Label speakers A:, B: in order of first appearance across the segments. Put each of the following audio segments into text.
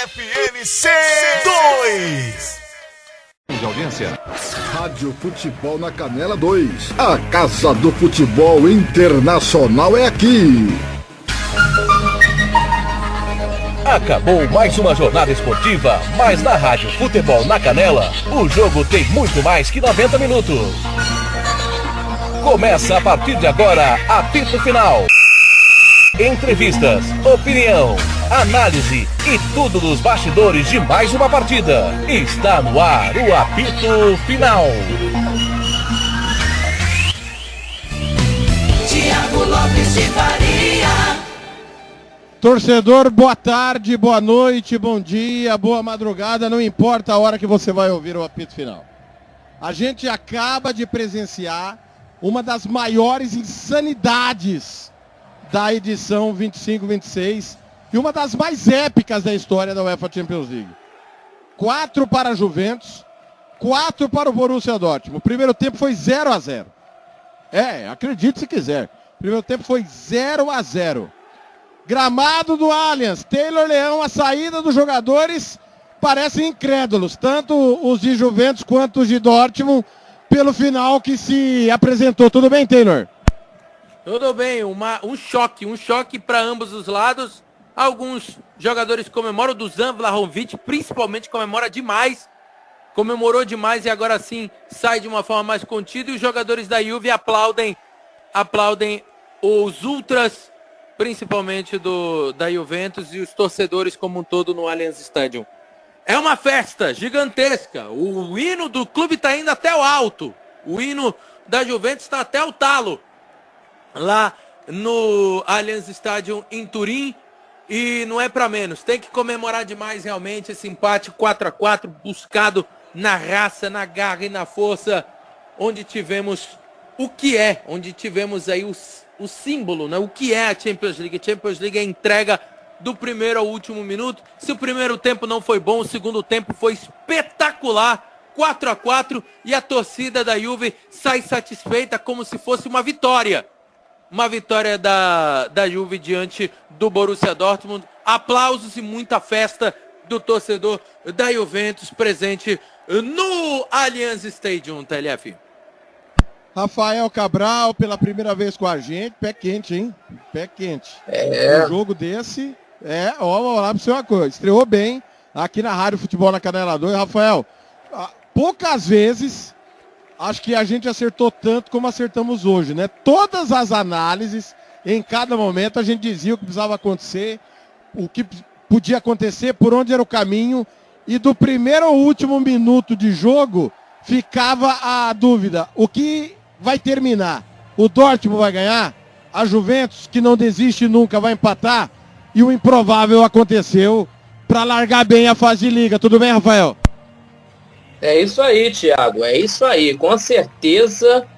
A: FNC 2.
B: De audiência.
C: Rádio Futebol na Canela 2. A Casa do Futebol Internacional é aqui.
D: Acabou mais uma jornada esportiva, mas na Rádio Futebol na Canela, o jogo tem muito mais que 90 minutos. Começa a partir de agora, apito final. Entrevistas, opinião, análise e tudo dos bastidores de mais uma partida. Está no ar o apito final.
E: Tiago Lopes de Faria.
F: Torcedor, boa tarde, boa noite, bom dia, boa madrugada, não importa a hora que você vai ouvir o apito final. A gente acaba de presenciar uma das maiores insanidades da edição 25-26 e uma das mais épicas da história da UEFA Champions League. 4 para a Juventus, 4 para o Borussia Dortmund. O primeiro tempo foi 0-0. Acredite se quiser. O primeiro tempo foi 0-0. Gramado do Allianz, Taylor Leão, a saída dos jogadores parecem incrédulos, tanto os de Juventus quanto os de Dortmund, pelo final que se apresentou. Tudo bem, Taylor?
G: Tudo bem, um choque para ambos os lados. Alguns jogadores comemoram, do Dusan Vlahovic principalmente comemorou demais e agora sim sai de uma forma mais contida, e os jogadores da Juve aplaudem os ultras, principalmente da Juventus, e os torcedores como um todo no Allianz Stadium. É uma festa gigantesca, o hino do clube está indo até o alto, o hino da Juventus está até o talo, lá no Allianz Stadium em Turim, e não é para menos, tem que comemorar demais realmente esse empate 4-4, buscado na raça, na garra e na força, onde tivemos aí o símbolo, né? O que é a Champions League? A Champions League é a entrega do primeiro ao último minuto. Se o primeiro tempo não foi bom, o segundo tempo foi espetacular, 4-4, e a torcida da Juve sai satisfeita como se fosse uma vitória. Uma vitória da Juve diante do Borussia Dortmund. Aplausos e muita festa do torcedor da Juventus presente no Allianz Stadium, TLF.
F: Rafael Cabral, pela primeira vez com a gente, pé quente, hein? Pé quente. Um jogo desse, vou lá pra você uma coisa, estreou bem aqui na Rádio Futebol na Canela 2. Rafael, poucas vezes acho que a gente acertou tanto como acertamos hoje, né? Todas as análises, em cada momento, a gente dizia o que precisava acontecer, o que podia acontecer, por onde era o caminho, e do primeiro ao último minuto de jogo, ficava a dúvida, o que vai terminar? O Dortmund vai ganhar? A Juventus, que não desiste nunca, vai empatar? E o improvável aconteceu para largar bem a fase de liga. Tudo bem, Rafael?
H: É isso aí, Thiago, é isso aí. Com certeza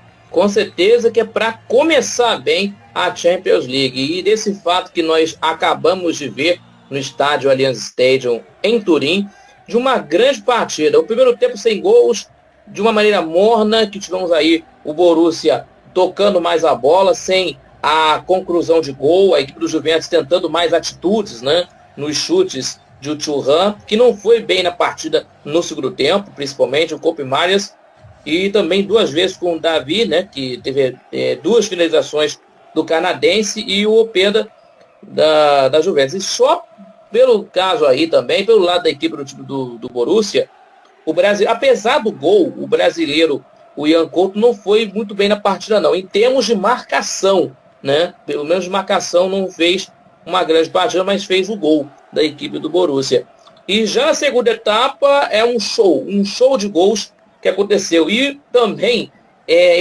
H: que é para começar bem a Champions League. E desse fato que nós acabamos de ver no estádio Allianz Stadium em Turim, de uma grande partida. O primeiro tempo sem gols, de uma maneira morna, que tivemos aí o Borussia tocando mais a bola, sem a conclusão de gol, a equipe do Juventus tentando mais atitudes, né, nos chutes de Thuram, que não foi bem na partida no segundo tempo, principalmente o Coupe Marias, e também 2 vezes com o Davi, né, que teve 2 finalizações do canadense, e o Openda da Juventus. E só pelo caso aí também, pelo lado da equipe do time do Borussia, o Brasil, apesar do gol, o brasileiro, o Ian Couto, não foi muito bem na partida não, em termos de marcação, né? Pelo menos de marcação não fez uma grande partida, mas fez o gol da equipe do Borussia. E já a segunda etapa é um show de gols que aconteceu. E também,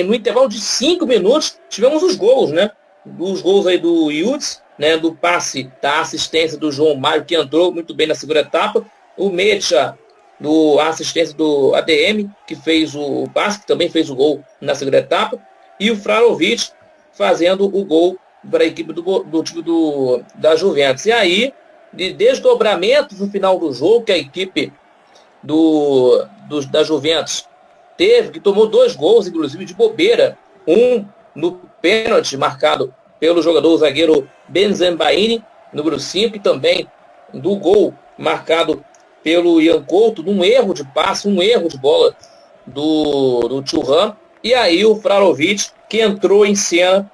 H: no intervalo de 5 minutos, tivemos os gols, né? Os gols aí do Yildiz, né? Do passe, da assistência do João Mário, que entrou muito bem na segunda etapa. O Mecha, a assistência do ADM, que fez o passe, que também fez o gol na segunda etapa. E o Frarovic fazendo o gol para a equipe do time da Juventus. E aí, de desdobramentos no final do jogo, que a equipe da Juventus teve, que tomou 2 gols, inclusive de bobeira. Um no pênalti marcado pelo zagueiro Benzenbaini, número 5, e também do gol marcado pelo Ian Couto, num erro de passe, um erro de bola do Thuram. E aí o Vlahovic, que entrou em cena,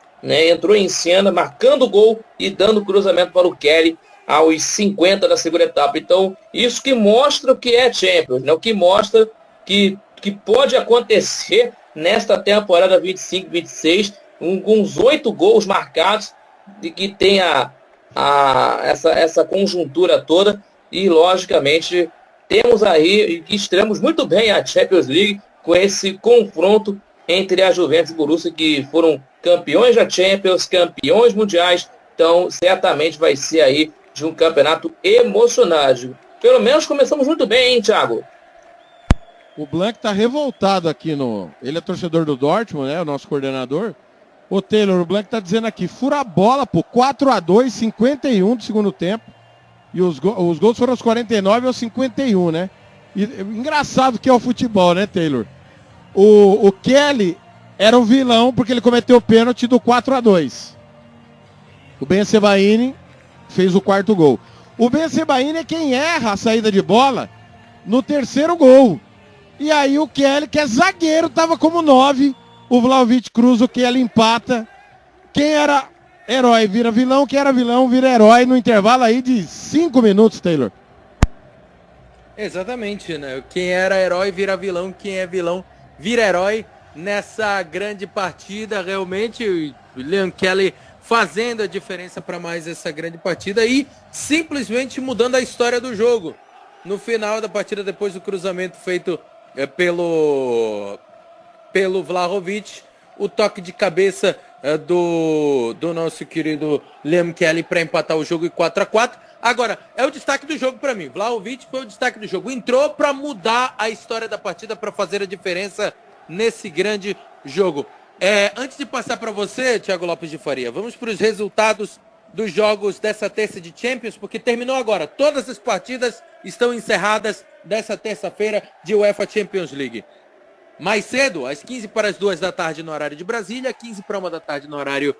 H: marcando o gol e dando cruzamento para o Kelly aos 50 da segunda etapa. Então, isso que mostra o que é Champions, né? O que mostra que pode acontecer nesta temporada 25-26, com uns 8 gols marcados, de que tem essa conjuntura toda. E, logicamente, temos aí, e estreamos muito bem a Champions League com esse confronto entre a Juventus e o Borussia, que foram campeões da Champions, campeões mundiais. Então, certamente vai ser aí de um campeonato emocionante. Pelo menos começamos muito bem, hein, Thiago?
F: O Blanc tá revoltado aqui Ele é torcedor do Dortmund, né? O nosso coordenador. Ô Taylor, o Blanc tá dizendo aqui, fura a bola, pô, 4-2, 51 do segundo tempo. E os gols foram aos 49 e aos 51, né? E, engraçado que é o futebol, né, Taylor? O Kelly era o vilão porque ele cometeu o pênalti do 4-2. O Ben Sebaini fez o quarto gol. O Ben Sebaini é quem erra a saída de bola no terceiro gol. E aí o Kelly, que é zagueiro, tava como 9. O Vlahovic cruza, o Kelly empata. Quem era herói vira vilão, quem era vilão vira herói no intervalo aí de 5 minutos, Taylor.
G: Exatamente, né? Quem era herói vira vilão, quem é vilão vira herói nessa grande partida. Realmente, o Liam Kelly fazendo a diferença para mais essa grande partida e simplesmente mudando a história do jogo. No final da partida, depois do cruzamento feito pelo Vlahovic, o toque de cabeça do nosso querido Liam Kelly para empatar o jogo em 4-4. Agora, é o destaque do jogo para mim. Vlahovic foi o destaque do jogo. Entrou para mudar a história da partida, para fazer a diferença nesse grande jogo. Antes de passar para você, Thiago Lopes de Faria, vamos para os resultados dos jogos dessa terça de Champions, porque terminou agora. Todas as partidas estão encerradas dessa terça-feira de UEFA Champions League. Mais cedo, às 15:45 da tarde no horário de Brasília, 15:01 da tarde no horário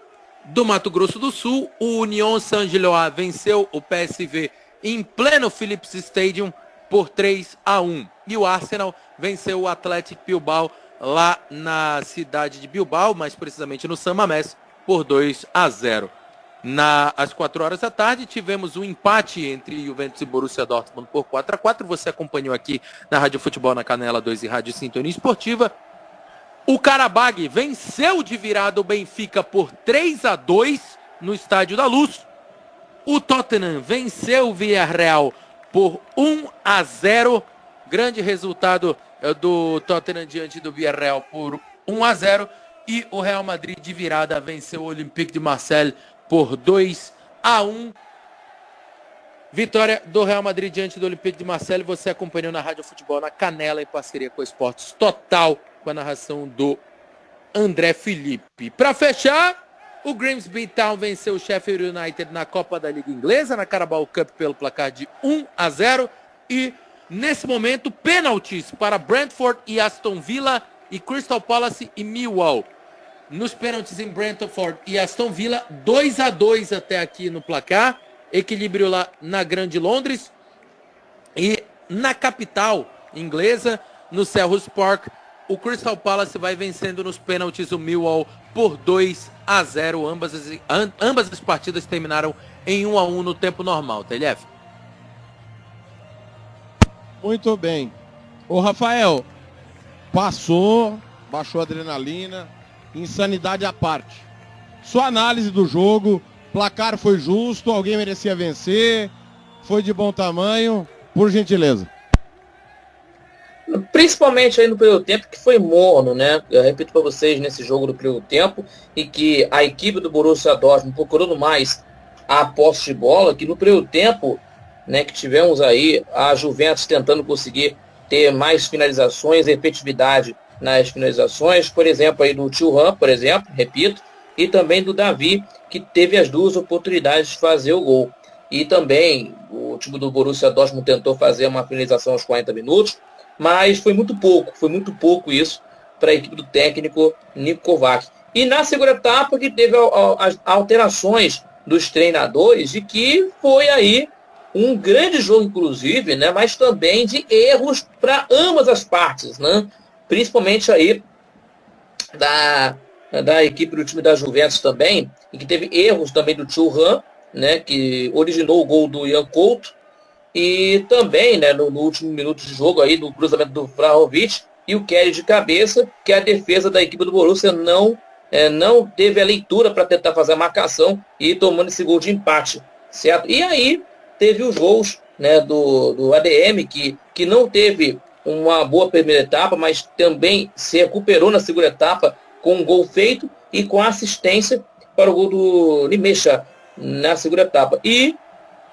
G: do Mato Grosso do Sul, o Union Saint-Gilloise venceu o PSV em pleno Philips Stadium por 3-1. E o Arsenal venceu o Athletic Bilbao lá na cidade de Bilbao, mais precisamente no San Mamés, por 2-0. Às 4 horas da tarde, tivemos um empate entre Juventus e Borussia Dortmund por 4-4. Você acompanhou aqui na Rádio Futebol na Canela 2 e Rádio Sintonia Esportiva. O Qarabag venceu de virada o Benfica por 3-2 no Estádio da Luz. O Tottenham venceu o Villarreal por 1-0. Grande resultado do Tottenham diante do Villarreal por 1-0. E o Real Madrid de virada venceu o Olympique de Marseille por 2-1. Vitória do Real Madrid diante do Olympique de Marseille. Você acompanhou na Rádio Futebol na Canela em parceria com o Esportes Total, com a narração do André Felipe. Para fechar, o Grimsby Town venceu o Sheffield United na Copa da Liga Inglesa, na Carabao Cup, pelo placar de 1-0. E, nesse momento, pênaltis para Brentford e Aston Villa e Crystal Palace e Millwall. Nos pênaltis em Brentford e Aston Villa, 2-2 até aqui no placar. Equilíbrio lá na Grande Londres. E na capital inglesa, no Selhurst Park, o Crystal Palace vai vencendo nos pênaltis o Millwall por 2-0. Ambas as partidas terminaram em 1-1 no tempo normal, Telef.
F: Muito bem. Ô Rafael, baixou a adrenalina, insanidade à parte. Sua análise do jogo, placar foi justo, alguém merecia vencer, foi de bom tamanho, por gentileza.
H: Principalmente aí no primeiro tempo, que foi morno, né? Eu repito para vocês nesse jogo do primeiro tempo, e que a equipe do Borussia Dortmund procurando mais a posse de bola, que no primeiro tempo, né, que tivemos aí a Juventus tentando conseguir ter mais finalizações, efetividade nas finalizações, por exemplo, aí do Thuram, por exemplo, repito, e também do Davi, que teve as duas oportunidades de fazer o gol. E também o time do Borussia Dortmund tentou fazer uma finalização aos 40 minutos, mas foi muito pouco isso para a equipe do técnico Niko Kovac. E na segunda etapa, que teve as alterações dos treinadores, de que foi aí um grande jogo, inclusive, né? Mas também de erros para ambas as partes, né? Principalmente aí da equipe do time da Juventus também, e que teve erros também do Thuram, né? Que originou o gol do Ian Couto, e também, né, no último minuto de jogo aí, do cruzamento do Vlahovic e o Kelly de cabeça, que a defesa da equipe do Borussia não teve a leitura para tentar fazer a marcação e tomando esse gol de empate, certo? E aí teve os gols, né, do ADM, que não teve uma boa primeira etapa, mas também se recuperou na segunda etapa com um gol feito e com assistência para o gol do Limecha na segunda etapa. E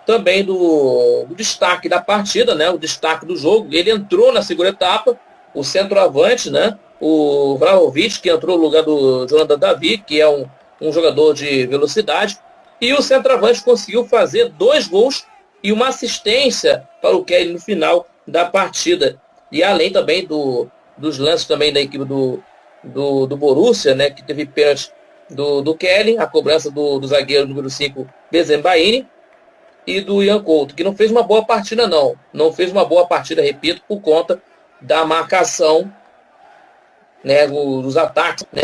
H: também do destaque da partida, né, o destaque do jogo, ele entrou na segunda etapa, o centroavante, né, o Vlahovic, que entrou no lugar do Jonathan David, que é um jogador de velocidade, e o centroavante conseguiu fazer 2 gols e uma assistência para o Kelly no final da partida. E além também dos lances também da equipe do Borussia, né, que teve pênalti do Kelly, a cobrança do zagueiro número 5, Bezembaini, e do Ian Couto, que não fez uma boa partida, não fez uma boa partida, repito, por conta da marcação, né, dos ataques, né,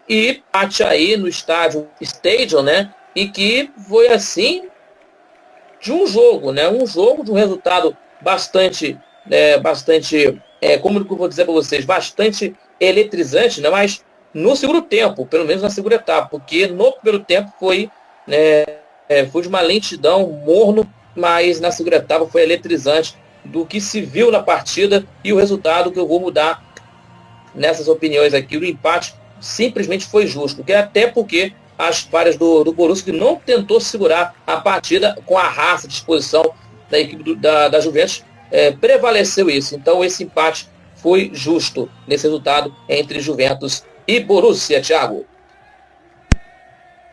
H: e bate aí no estádio Stadium, né, e que foi assim de um jogo, né, de um resultado bastante, como eu vou dizer para vocês, bastante eletrizante, né, mas no segundo tempo, pelo menos na segunda etapa, porque no primeiro tempo foi de uma lentidão, morno, mas na segunda etapa foi eletrizante do que se viu na partida, e o resultado que eu vou mudar nessas opiniões aqui, o empate simplesmente foi justo, até porque as falhas do Borussia, que não tentou segurar a partida com a raça, disposição da equipe da Juventus, prevaleceu isso. Então esse empate foi justo nesse resultado entre Juventus e Borussia, Thiago.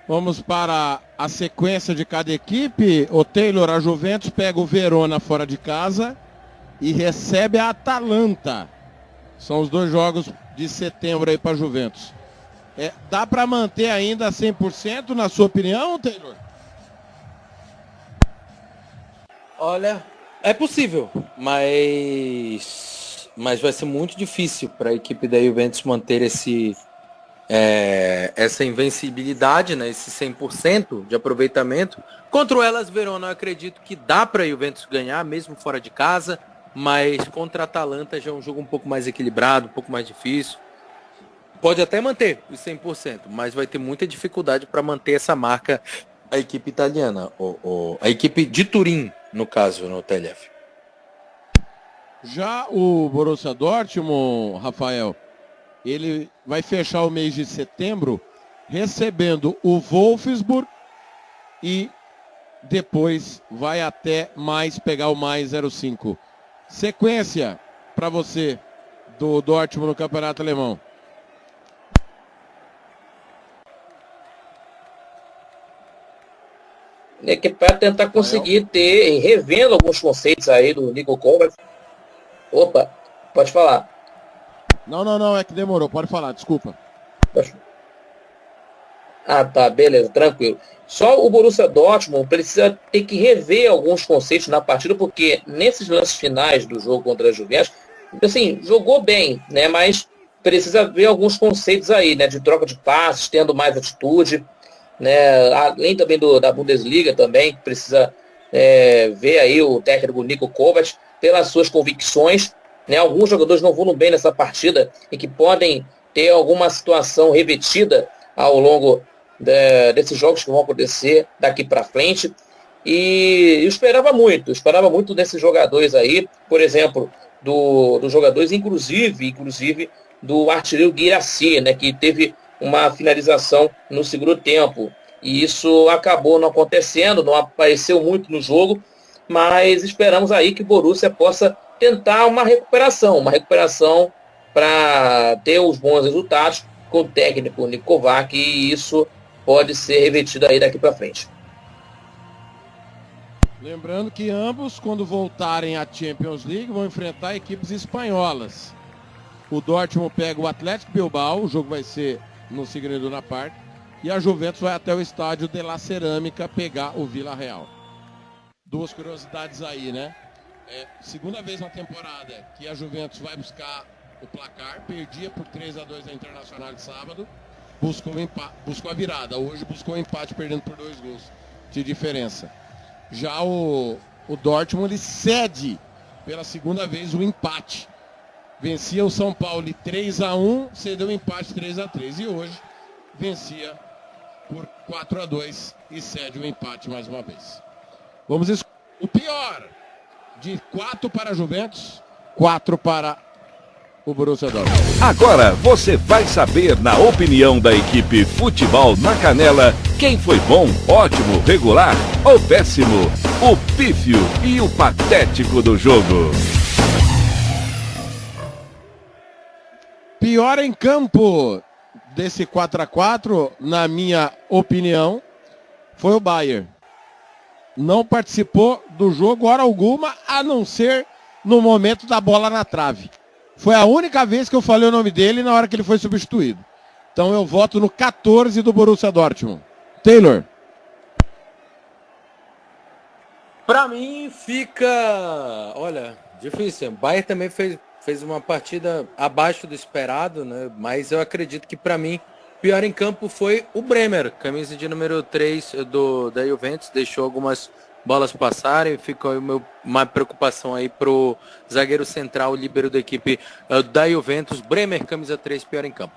F: Vamos para a sequência de cada equipe. O Taylor, a Juventus, pega o Verona fora de casa e recebe a Atalanta. São os 2 jogos de setembro aí para a Juventus. Dá para manter ainda 100% na sua opinião, Taylor?
G: Olha, é possível, mas vai ser muito difícil para a equipe da Juventus manter essa invencibilidade, né, esse 100% de aproveitamento. Contra o Hellas Verona, eu acredito que dá para a Juventus ganhar, mesmo fora de casa, mas contra a Atalanta já é um jogo um pouco mais equilibrado, um pouco mais difícil. Pode até manter os 100%, mas vai ter muita dificuldade para manter essa marca a equipe italiana, a equipe de Turim, no caso, no TLF.
F: Já o Borussia Dortmund, Rafael, ele vai fechar o mês de setembro recebendo o Wolfsburg e depois vai até mais pegar o mais 0,5. Sequência para você do Dortmund no Campeonato Alemão.
H: Que para tentar conseguir revendo alguns conceitos aí do Nico Kovac. Opa, pode falar.
F: Não, é que demorou, pode falar, desculpa.
H: Ah, tá, beleza, tranquilo. Só o Borussia Dortmund precisa ter que rever alguns conceitos na partida, porque nesses lances finais do jogo contra a Juventus, assim, jogou bem, né, mas precisa ver alguns conceitos aí, né, de troca de passes, tendo mais atitude, né, além também da Bundesliga também, precisa ver aí o técnico Nico Kovac pelas suas convicções, né, alguns jogadores não vão bem nessa partida e que podem ter alguma situação repetida ao longo desses jogos que vão acontecer daqui para frente. E eu esperava muito desses jogadores aí, por exemplo, dos jogadores, inclusive do artilheiro Guirassy, né, que teve uma finalização no segundo tempo. E isso acabou não acontecendo, não apareceu muito no jogo, mas esperamos aí que o Borussia possa tentar uma recuperação para ter os bons resultados com o técnico Nico Kovac, e isso pode ser revertido aí daqui para frente.
F: Lembrando que ambos, quando voltarem à Champions League, vão enfrentar equipes espanholas. O Dortmund pega o Atlético Bilbao, o jogo vai ser no Signo Iduna Park, e a Juventus vai até o estádio de La Cerâmica pegar o Vila Real. duas curiosidades aí, né? Segunda vez na temporada que a Juventus vai buscar o placar, perdia por 3-2 na Internacional de sábado, buscou a virada, hoje buscou o empate perdendo por 2 gols de diferença. Já o Dortmund ele cede pela segunda vez o empate, vencia o São Paulo 3-1, cedeu o empate 3-3 e hoje vencia por 4-2 e cede o empate mais uma vez. Vamos escolher o pior, de 4 para a Juventus, 4 para o Borussia Dortmund.
B: Agora você vai saber, na opinião da equipe Futebol na Canela, quem foi bom, ótimo, regular ou péssimo, o pífio e o patético do jogo.
F: Pior em campo desse 4-4, na minha opinião, foi o Bayern. Não participou do jogo hora alguma, a não ser no momento da bola na trave. Foi a única vez que eu falei o nome dele na hora que ele foi substituído. Então eu voto no 14 do Borussia Dortmund. Taylor.
G: Pra mim fica, olha, difícil. O Bayern também fez uma partida abaixo do esperado, né? Mas eu acredito que pra mim pior em campo foi o Bremer, camisa de número 3 da Juventus, deixou algumas bolas passarem, fica uma preocupação aí pro zagueiro central, líbero da equipe da Juventus, Bremer, camisa 3, pior em campo.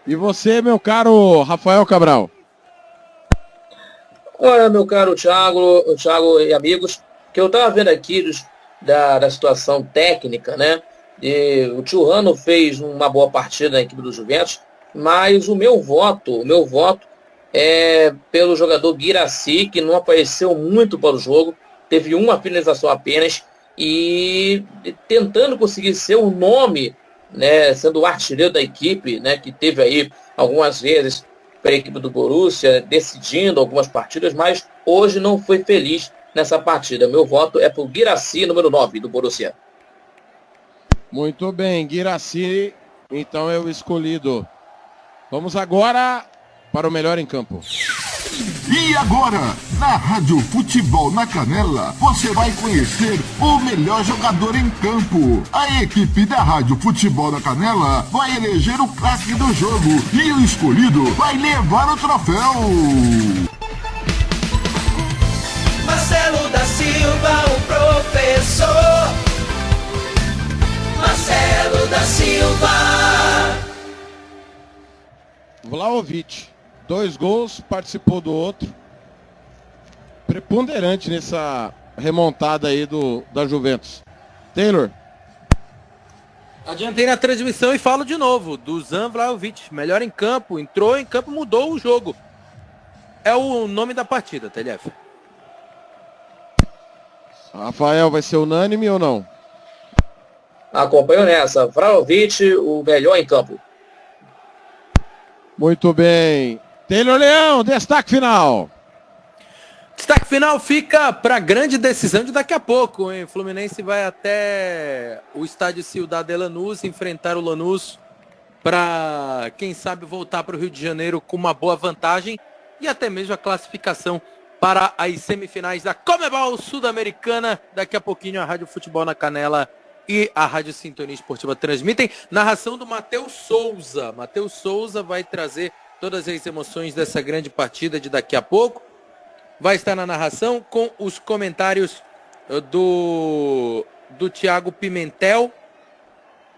F: E você, meu caro Rafael Cabral?
H: Olha, meu caro Thiago e amigos, que eu estava vendo aqui da situação técnica, né? E o Thuram fez uma boa partida na equipe do Juventus, mas o meu voto é pelo jogador Guirassy, que não apareceu muito para o jogo, teve uma finalização apenas, e tentando conseguir ser o nome, né, sendo o artilheiro da equipe, né, que teve aí algumas vezes para a equipe do Borussia, decidindo algumas partidas, mas hoje não foi feliz nessa partida. Meu voto é para o Guirassy, número 9 do Borussia.
F: Muito bem, Guirassy, então é o escolhido. Vamos agora para o melhor em campo.
C: E agora, na Rádio Futebol na Canela, você vai conhecer o melhor jogador em campo. A equipe da Rádio Futebol na Canela vai eleger o craque do jogo e o escolhido vai levar o troféu.
E: Marcelo da Silva, o professor. Marcelo da Silva.
F: Vlahovic, 2 gols, participou do outro. Preponderante nessa remontada aí da Juventus. Taylor.
G: Adiantei na transmissão e falo de novo. Dusan Vlahovic, melhor em campo, entrou em campo, mudou o jogo. É o nome da partida, Telef.
F: Rafael, vai ser unânime ou não?
H: Acompanho nessa. Vlahovic, o melhor em campo.
F: Muito bem. Taylor Leão, destaque final.
G: Destaque final fica para a grande decisão de daqui a pouco, hein? Fluminense vai até o estádio Ciudad de Lanús enfrentar o Lanús para, quem sabe, voltar para o Rio de Janeiro com uma boa vantagem e até mesmo a classificação para as semifinais da Conmebol Sul-Americana. Daqui a pouquinho a Rádio Futebol na Canela e a Rádio Sintonia Esportiva transmitem. Narração do Matheus Souza. Matheus Souza vai trazer todas as emoções dessa grande partida de daqui a pouco. Vai estar na narração com os comentários do Thiago Pimentel,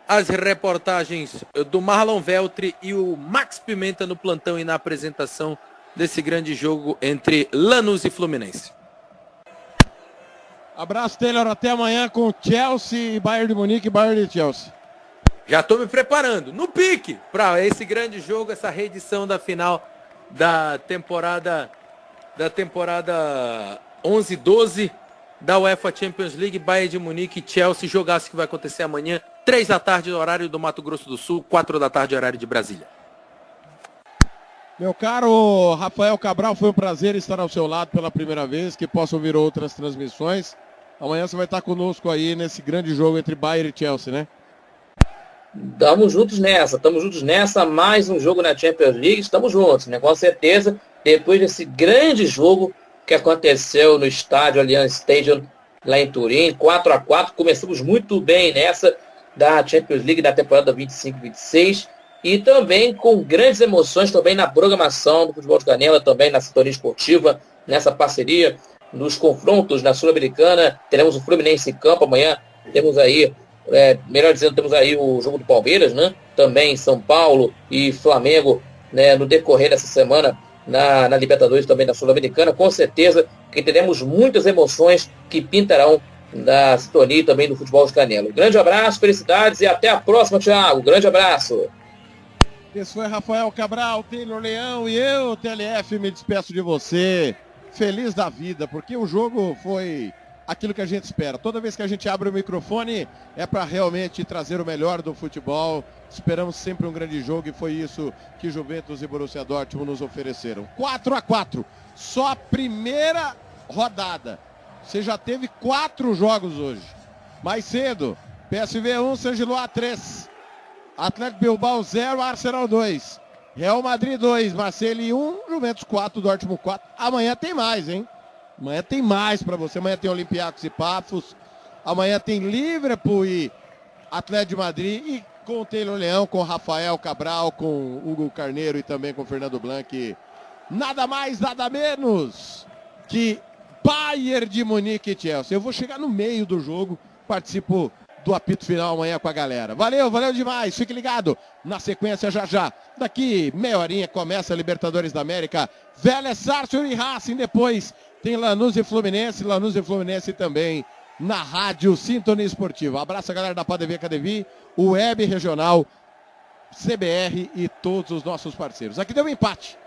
G: as reportagens do Marlon Veltri e o Max Pimenta no plantão e na apresentação desse grande jogo entre Lanús e Fluminense.
F: Abraço, Taylor, até amanhã com Chelsea e Bayern de Munique e Bayern de Chelsea.
G: Já estou me preparando no pique para esse grande jogo, essa reedição da final da temporada 11-12 da UEFA Champions League, Bayern de Munique e Chelsea, jogaço que vai acontecer amanhã, 3 da tarde, horário do Mato Grosso do Sul, 4 da tarde, horário de Brasília.
F: Meu caro Rafael Cabral, foi um prazer estar ao seu lado pela primeira vez, que possa ouvir outras transmissões. Amanhã você vai estar conosco aí nesse grande jogo entre Bayern e Chelsea, né?
H: Estamos juntos nessa, mais um jogo na Champions League, estamos juntos, né? Com certeza, depois desse grande jogo que aconteceu no estádio Allianz Stadium, lá em Turim, 4-4. Começamos muito bem nessa da Champions League da temporada 25-26 e também com grandes emoções também na programação do Futebol de Canela, também na sintonia esportiva, nessa parceria, nos confrontos na Sul-Americana. Teremos o Fluminense em campo amanhã, temos aí, melhor dizendo, temos aí o jogo do Palmeiras, né? Também São Paulo e Flamengo, né, no decorrer dessa semana na Libertadores, também na Sul-Americana. Com certeza que teremos muitas emoções que pintarão da sintonia também do Futebol de Canela. Grande abraço, felicidades e até a próxima, Thiago. Grande abraço.
F: Esse foi Rafael Cabral, Taylor Leão e eu, TLF, me despeço de você. Feliz da vida, porque o jogo foi aquilo que a gente espera. Toda vez que a gente abre o microfone é para realmente trazer o melhor do futebol. Esperamos sempre um grande jogo e foi isso que Juventus e Borussia Dortmund nos ofereceram. 4-4, só a primeira rodada. Você já teve 4 jogos hoje. Mais cedo, PSV 1, San Gilloa 3. Atlético Bilbao 0, Arsenal 2. Real Madrid 2, Marseille 1, Juventus 4, Dortmund 4. Amanhã tem mais, hein? Amanhã tem mais para você. Amanhã tem Olympiacos e Pafos. Amanhã tem Liverpool e Atlético de Madrid. E com o Taylor Leão, com o Rafael Cabral, com o Hugo Carneiro e também com o Fernando Blanc. Nada mais, nada menos que Bayern de Munique e Chelsea. Eu vou chegar no meio do jogo, participo do apito final amanhã com a galera. Valeu, valeu demais. Fique ligado. Na sequência, já. Daqui meia horinha começa a Libertadores da América. Vélez, Sarsfield e Racing. Depois tem Lanús e Fluminense também na Rádio Sintonia Esportiva. Abraço a galera da PADV Cadevi, o Web Regional, CBR e todos os nossos parceiros. Aqui deu um empate.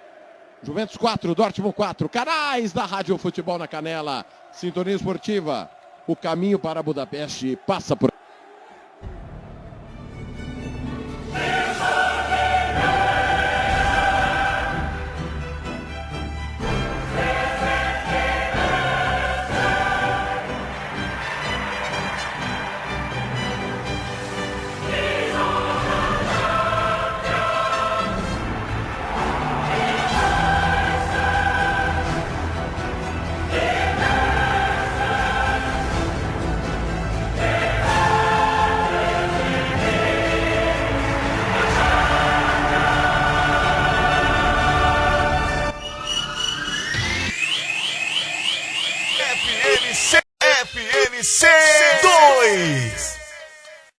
F: Juventus 4, Dortmund 4. Canais da Rádio Futebol na Canela. Sintonia Esportiva. O caminho para Budapeste passa por...